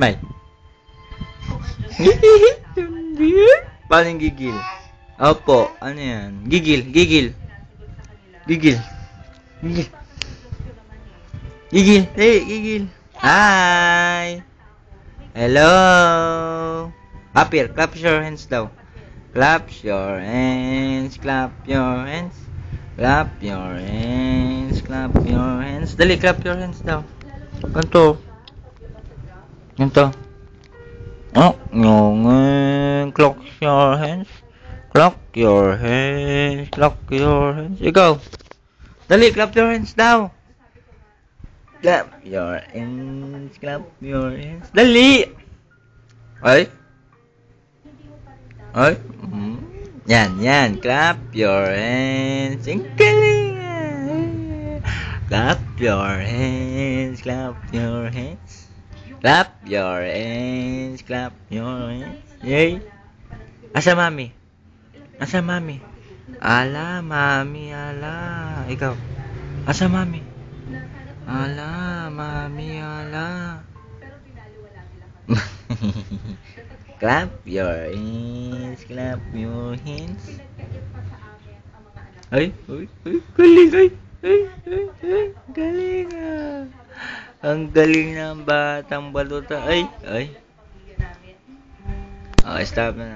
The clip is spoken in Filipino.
May. Paano yung gigil? Opo, ano yan? Gigil, gigil. Gigil. Gigil. Gigil. Hey, gigil. Hi. Hello. Apir, clap your hands daw. Clap your hands, clap your hands. Clap your hands, clap your hands. Dali, clap your hands daw. Ganto. Ganto. Oh, clap your hands. Clap your hands, clap your hands. Ikaw. Dali, clap your hands daw. Clap your hands, clap your hands. Dali. Ay. Ay. Yan. Clap your hands. Ang galing. Clap your hands, clap your hands. Clap your hands, clap your hands. Yay. Asa mami? Asa mami? Ala, mami, ala. Ikaw. Asa mami? Ala, mami, ala. Clap your hands, clap your hands. Ay, galing, galing ah. Ang galing ng batang baluta. Ay. Oh, stop na.